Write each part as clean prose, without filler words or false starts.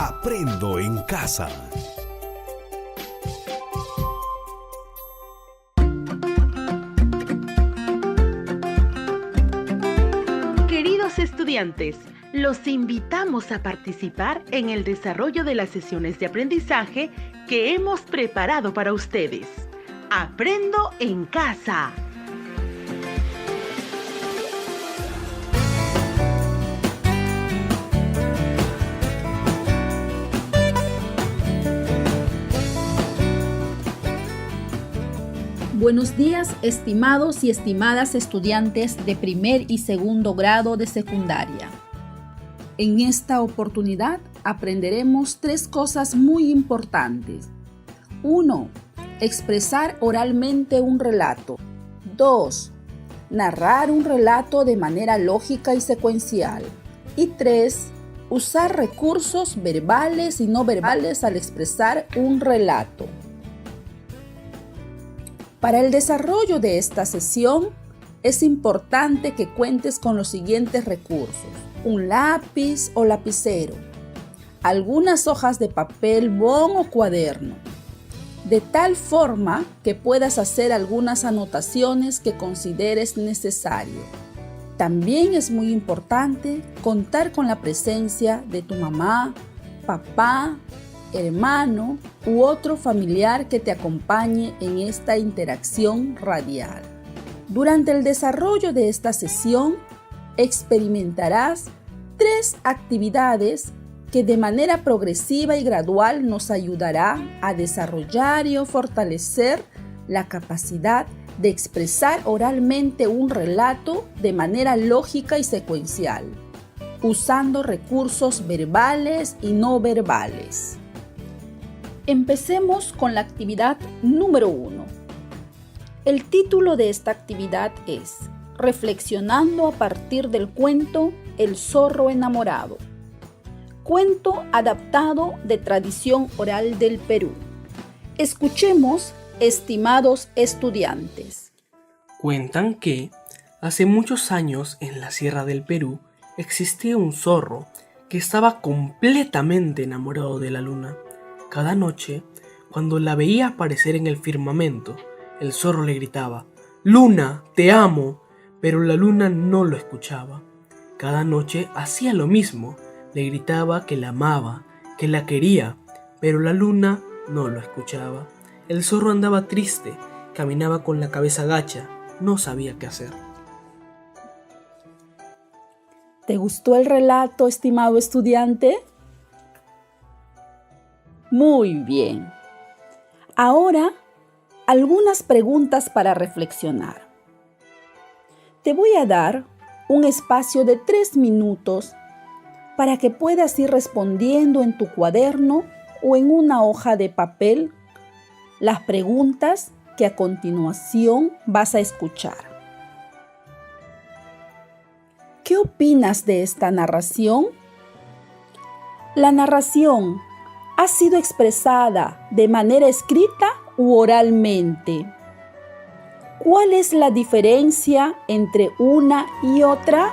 Aprendo en casa. Queridos estudiantes, los invitamos a participar en el desarrollo de las sesiones de aprendizaje que hemos preparado para ustedes. Aprendo en casa. Buenos días, estimados y estimadas estudiantes de primer y segundo grado de secundaria. En esta oportunidad aprenderemos 3 cosas muy importantes. 1. Expresar oralmente un relato. 2. Narrar un relato de manera lógica y secuencial. Y 3. Usar recursos verbales y no verbales al expresar un relato. Para el desarrollo de esta sesión, es importante que cuentes con los siguientes recursos: un lápiz o lapicero, algunas hojas de papel bond o cuaderno, de tal forma que puedas hacer algunas anotaciones que consideres necesario. También es muy importante contar con la presencia de tu mamá, papá, hermano u otro familiar que te acompañe en esta interacción radial. Durante el desarrollo de esta sesión, experimentarás 3 actividades que de manera progresiva y gradual nos ayudará a desarrollar y fortalecer la capacidad de expresar oralmente un relato de manera lógica y secuencial, usando recursos verbales y no verbales. Empecemos con la actividad número 1. El título de esta actividad es Reflexionando a partir del cuento El zorro enamorado. Cuento adaptado de tradición oral del Perú. Escuchemos, estimados estudiantes. Cuentan que hace muchos años en la sierra del Perú existía un zorro que estaba completamente enamorado de la luna. Cada noche, cuando la veía aparecer en el firmamento, el zorro le gritaba: «¡Luna, te amo!», pero la luna no lo escuchaba. Cada noche hacía lo mismo, le gritaba que la amaba, que la quería, pero la luna no lo escuchaba. El zorro andaba triste, caminaba con la cabeza gacha, no sabía qué hacer. ¿Te gustó el relato, estimado estudiante? Muy bien. Ahora, algunas preguntas para reflexionar. Te voy a dar un espacio de 3 minutos para que puedas ir respondiendo en tu cuaderno o en una hoja de papel las preguntas que a continuación vas a escuchar. ¿Qué opinas de esta narración? La narración ¿ha sido expresada de manera escrita u oralmente? ¿Cuál es la diferencia entre una y otra?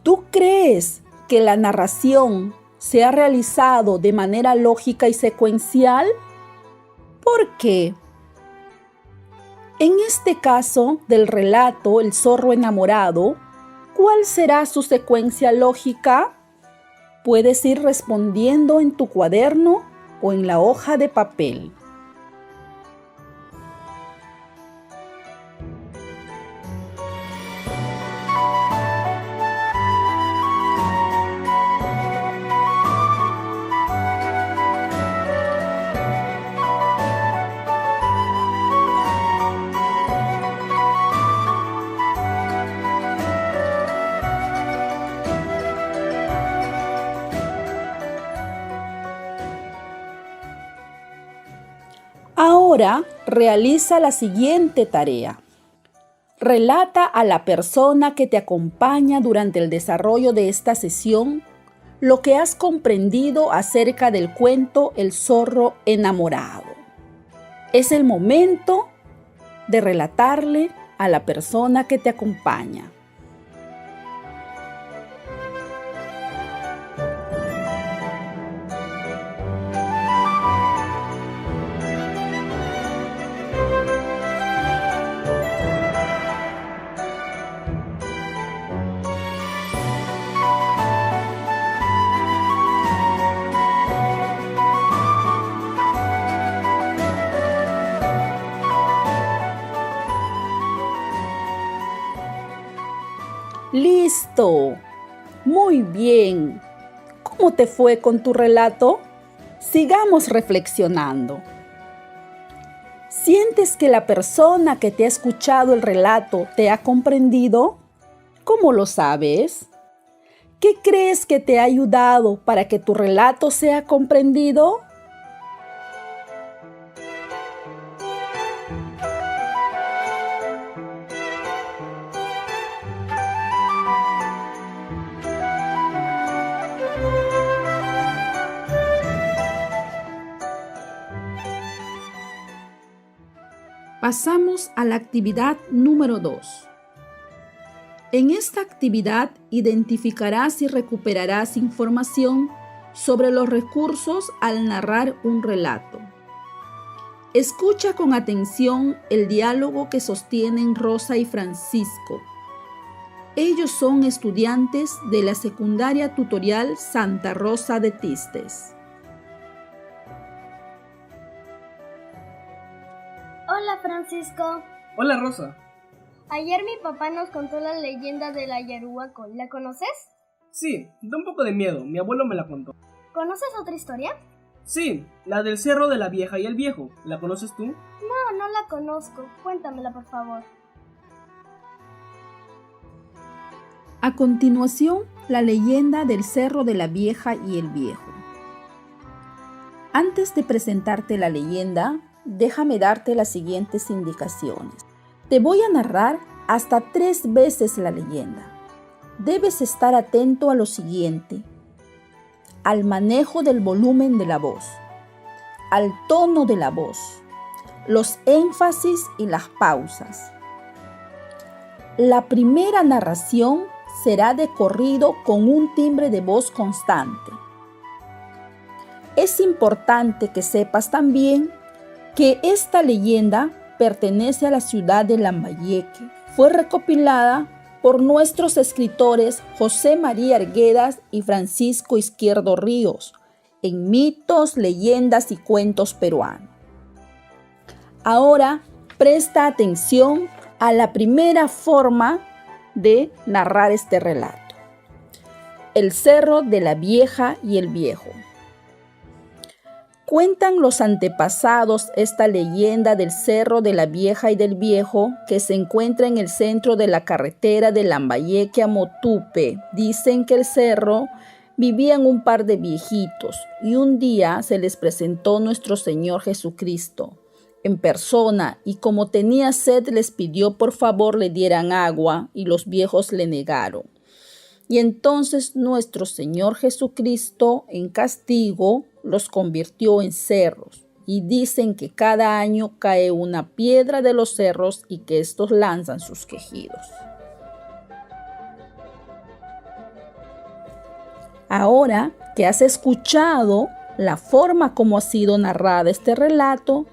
¿Tú crees que la narración se ha realizado de manera lógica y secuencial? ¿Por qué? En este caso del relato El zorro enamorado, ¿cuál será su secuencia lógica? Puedes ir respondiendo en tu cuaderno o en la hoja de papel. Ahora realiza la siguiente tarea. Relata a la persona que te acompaña durante el desarrollo de esta sesión lo que has comprendido acerca del cuento El zorro enamorado. Es el momento de relatarle a la persona que te acompaña. ¡Listo! Muy bien. ¿Cómo te fue con tu relato? Sigamos reflexionando. ¿Sientes que la persona que te ha escuchado el relato te ha comprendido? ¿Cómo lo sabes? ¿Qué crees que te ha ayudado para que tu relato sea comprendido? Pasamos a la actividad número 2. En esta actividad identificarás y recuperarás información sobre los recursos al narrar un relato. Escucha con atención el diálogo que sostienen Rosa y Francisco. Ellos son estudiantes de la secundaria tutorial Santa Rosa de Tistes. Hola, Francisco. Hola, Rosa. Ayer mi papá nos contó la leyenda del Ayaruaco. ¿La conoces? Sí, da un poco de miedo. Mi abuelo me la contó. ¿Conoces otra historia? Sí, la del cerro de la vieja y el viejo. ¿La conoces tú? No la conozco. Cuéntamela, por favor. A continuación, la leyenda del cerro de la vieja y el viejo. Antes de presentarte la leyenda, déjame darte las siguientes indicaciones. Te voy a narrar hasta 3 veces la leyenda. Debes estar atento a lo siguiente: al manejo del volumen de la voz, al tono de la voz, los énfasis y las pausas. La primera narración será de corrido con un timbre de voz constante. Es importante que sepas también que esta leyenda pertenece a la ciudad de Lambayeque. Fue recopilada por nuestros escritores José María Arguedas y Francisco Izquierdo Ríos en Mitos, Leyendas y Cuentos Peruanos. Ahora presta atención a la primera forma de narrar este relato: el cerro de la vieja y el viejo. Cuentan los antepasados esta leyenda del cerro de la vieja y del viejo que se encuentra en el centro de la carretera de Lambayeque a Motupe. Dicen que el cerro vivían un par de viejitos y un día se les presentó nuestro Señor Jesucristo en persona y como tenía sed les pidió por favor le dieran agua y los viejos le negaron. Y entonces nuestro Señor Jesucristo, en castigo, los convirtió en cerros. Y dicen que cada año cae una piedra de los cerros y que estos lanzan sus quejidos. Ahora que has escuchado la forma como ha sido narrada este relato,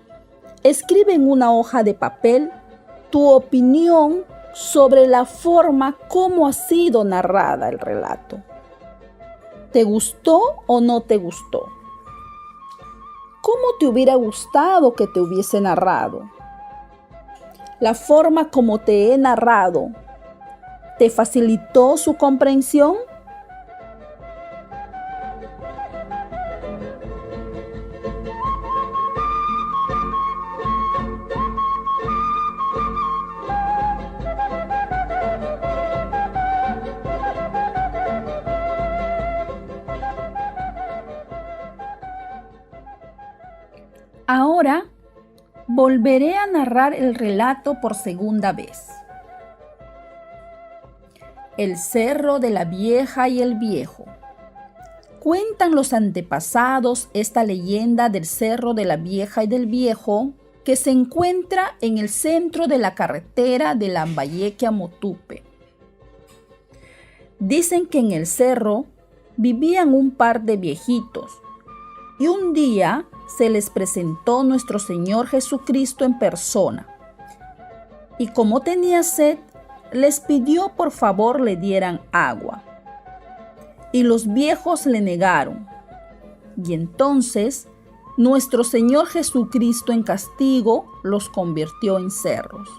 escribe en una hoja de papel tu opinión sobre la forma como ha sido narrada el relato. ¿Te gustó o no te gustó? ¿Cómo te hubiera gustado que te hubiese narrado? ¿La forma como te he narrado te facilitó su comprensión? Ahora volveré a narrar el relato por segunda vez. El cerro de la vieja y el viejo. Cuentan los antepasados esta leyenda del cerro de la vieja y del viejo que se encuentra en el centro de la carretera de Lambayeque a Motupe. Dicen que en el cerro vivían un par de viejitos y un día se les presentó nuestro Señor Jesucristo en persona. Y como tenía sed, les pidió por favor le dieran agua. Y los viejos le negaron. Y entonces nuestro Señor Jesucristo en castigo los convirtió en cerros.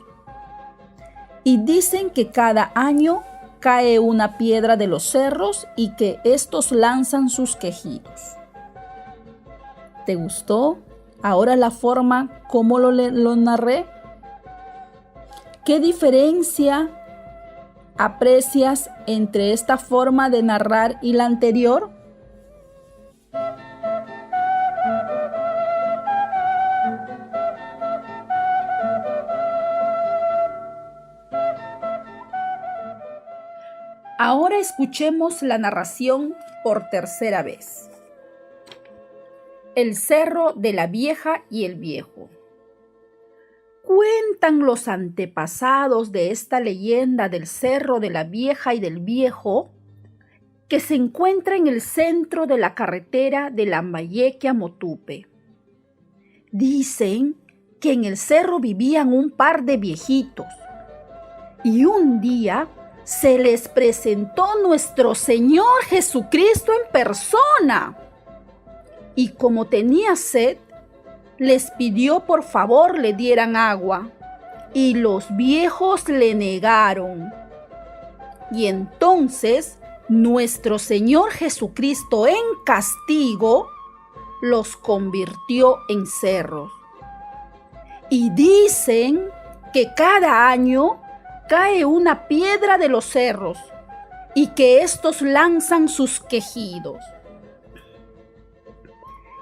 Y dicen que cada año cae una piedra de los cerros y que estos lanzan sus quejidos. ¿Te gustó ahora la forma como lo narré? ¿Qué diferencia aprecias entre esta forma de narrar y la anterior? Ahora escuchemos la narración por tercera vez. El cerro de la vieja y el viejo. Cuentan los antepasados de esta leyenda del cerro de la vieja y del viejo que se encuentra en el centro de la carretera de Lambayeque a Motupe. Dicen que en el cerro vivían un par de viejitos y un día se les presentó nuestro Señor Jesucristo en persona. Y como tenía sed, les pidió por favor le dieran agua, y los viejos le negaron. Y entonces nuestro Señor Jesucristo en castigo los convirtió en cerros. Y dicen que cada año cae una piedra de los cerros y que estos lanzan sus quejidos.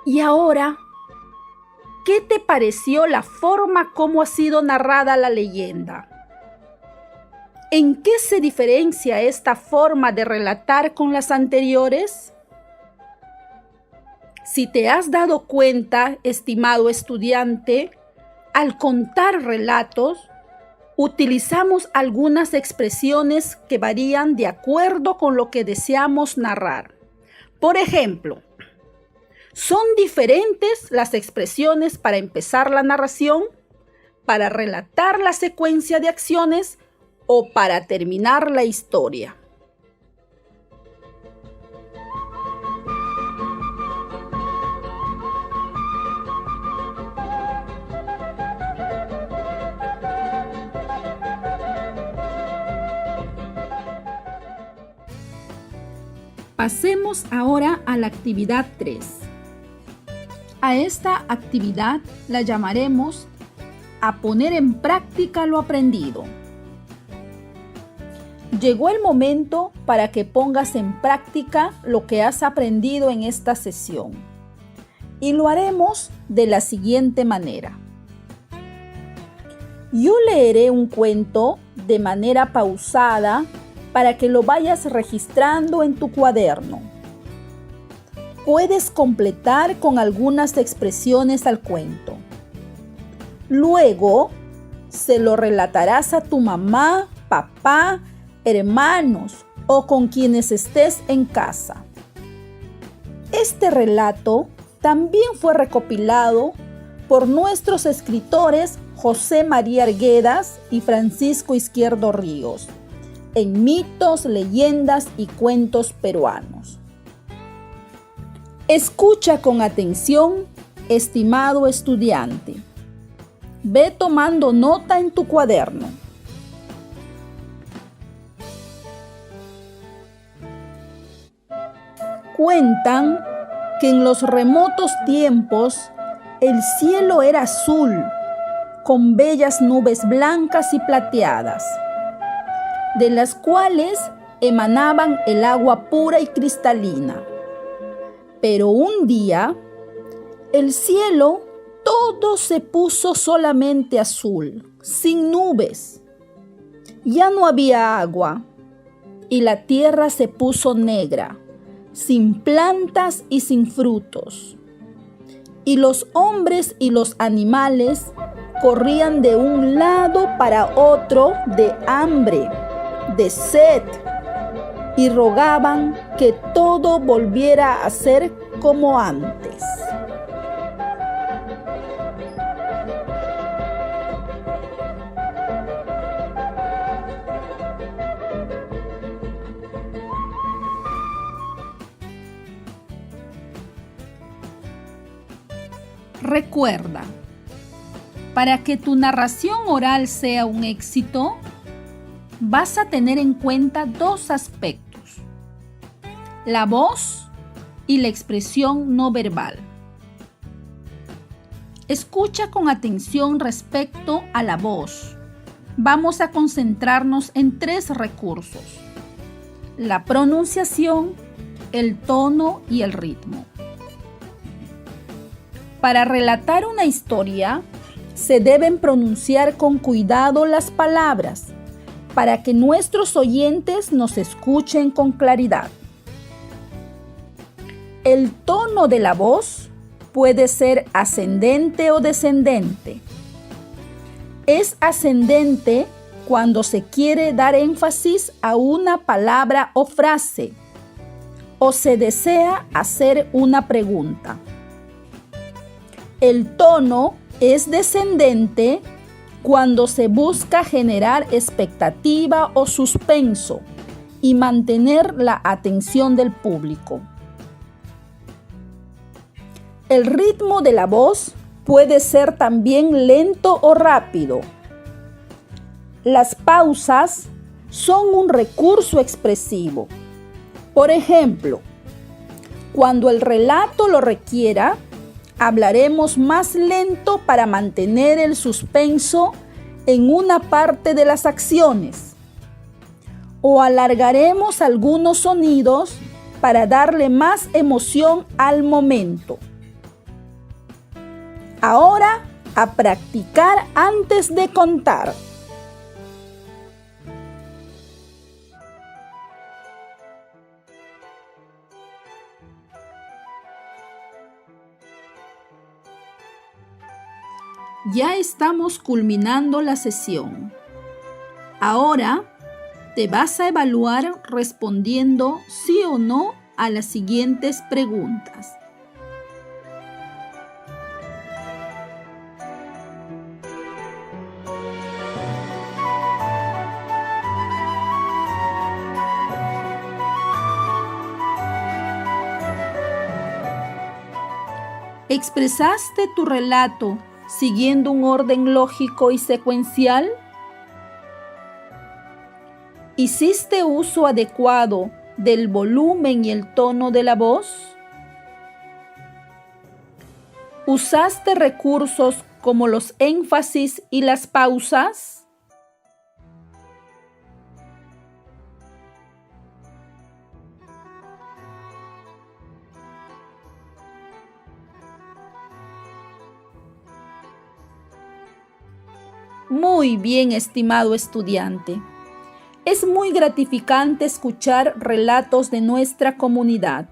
Y ahora, ¿qué te pareció la forma como ha sido narrada la leyenda? ¿En qué se diferencia esta forma de relatar con las anteriores? Si te has dado cuenta, estimado estudiante, al contar relatos, utilizamos algunas expresiones que varían de acuerdo con lo que deseamos narrar. Por ejemplo, son diferentes las expresiones para empezar la narración, para relatar la secuencia de acciones o para terminar la historia. Pasemos ahora a la actividad 3. A esta actividad la llamaremos a poner en práctica lo aprendido. Llegó el momento para que pongas en práctica lo que has aprendido en esta sesión. Y lo haremos de la siguiente manera. Yo leeré un cuento de manera pausada para que lo vayas registrando en tu cuaderno. Puedes completar con algunas expresiones al cuento. Luego, se lo relatarás a tu mamá, papá, hermanos o con quienes estés en casa. Este relato también fue recopilado por nuestros escritores José María Arguedas y Francisco Izquierdo Ríos en Mitos, Leyendas y Cuentos Peruanos. Escucha con atención, estimado estudiante. Ve tomando nota en tu cuaderno. Cuentan que en los remotos tiempos el cielo era azul, con bellas nubes blancas y plateadas, de las cuales emanaban el agua pura y cristalina. Pero un día, el cielo todo se puso solamente azul, sin nubes. Ya no había agua, y la tierra se puso negra, sin plantas y sin frutos. Y los hombres y los animales corrían de un lado para otro de hambre, de sed, y rogaban que todo volviera a ser como antes. Recuerda, para que tu narración oral sea un éxito, vas a tener en cuenta dos aspectos: la voz y la expresión no verbal. Escucha con atención respecto a la voz. Vamos a concentrarnos en 3 recursos: la pronunciación, el tono y el ritmo. Para relatar una historia, se deben pronunciar con cuidado las palabras para que nuestros oyentes nos escuchen con claridad. El tono de la voz puede ser ascendente o descendente. Es ascendente cuando se quiere dar énfasis a una palabra o frase, o se desea hacer una pregunta. El tono es descendente cuando se busca generar expectativa o suspenso y mantener la atención del público. El ritmo de la voz puede ser también lento o rápido. Las pausas son un recurso expresivo. Por ejemplo, cuando el relato lo requiera, hablaremos más lento para mantener el suspenso en una parte de las acciones, o alargaremos algunos sonidos para darle más emoción al momento. Ahora, a practicar antes de contar. Ya estamos culminando la sesión. Ahora te vas a evaluar respondiendo sí o no a las siguientes preguntas. ¿Expresaste tu relato siguiendo un orden lógico y secuencial? ¿Hiciste uso adecuado del volumen y el tono de la voz? ¿Usaste recursos como los énfasis y las pausas? Muy bien, estimado estudiante. Es muy gratificante escuchar relatos de nuestra comunidad,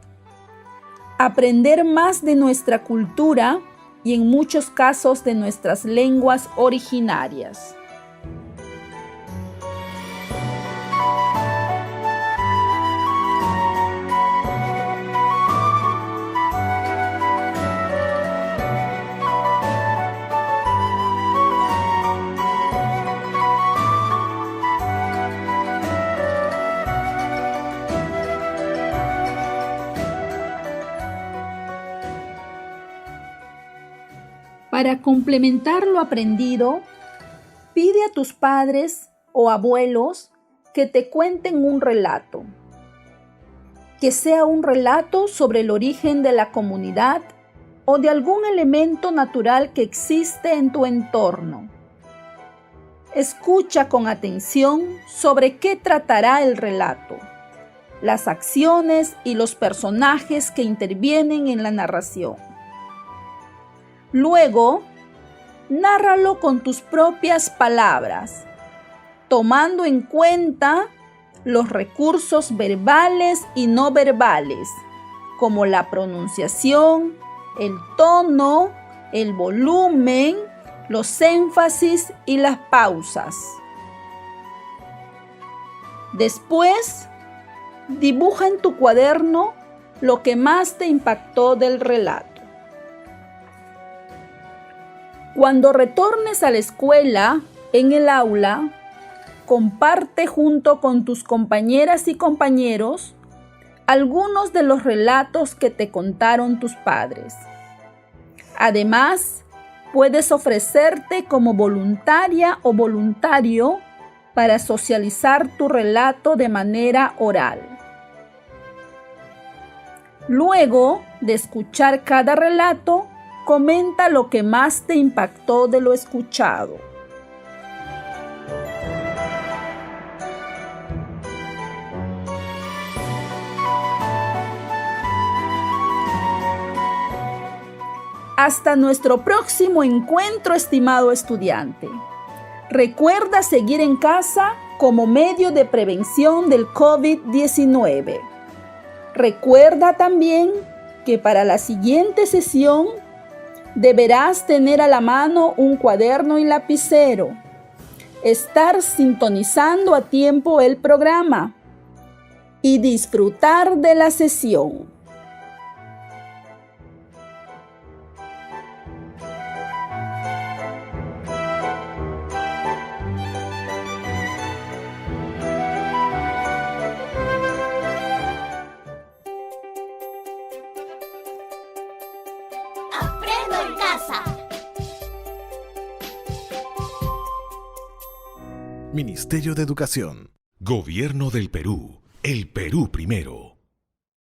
aprender más de nuestra cultura y en muchos casos de nuestras lenguas originarias. Para complementar lo aprendido, pide a tus padres o abuelos que te cuenten un relato. Que sea un relato sobre el origen de la comunidad o de algún elemento natural que existe en tu entorno. Escucha con atención sobre qué tratará el relato, las acciones y los personajes que intervienen en la narración. Luego, nárralo con tus propias palabras, tomando en cuenta los recursos verbales y no verbales, como la pronunciación, el tono, el volumen, los énfasis y las pausas. Después, dibuja en tu cuaderno lo que más te impactó del relato. Cuando retornes a la escuela, en el aula, comparte junto con tus compañeras y compañeros algunos de los relatos que te contaron tus padres. Además, puedes ofrecerte como voluntaria o voluntario para socializar tu relato de manera oral. Luego de escuchar cada relato, comenta lo que más te impactó de lo escuchado. Hasta nuestro próximo encuentro, estimado estudiante. Recuerda seguir en casa como medio de prevención del COVID-19. Recuerda también que para la siguiente sesión deberás tener a la mano un cuaderno y lapicero, estar sintonizando a tiempo el programa y disfrutar de la sesión. Aprendo en casa. Ministerio de Educación. Gobierno del Perú. El Perú primero.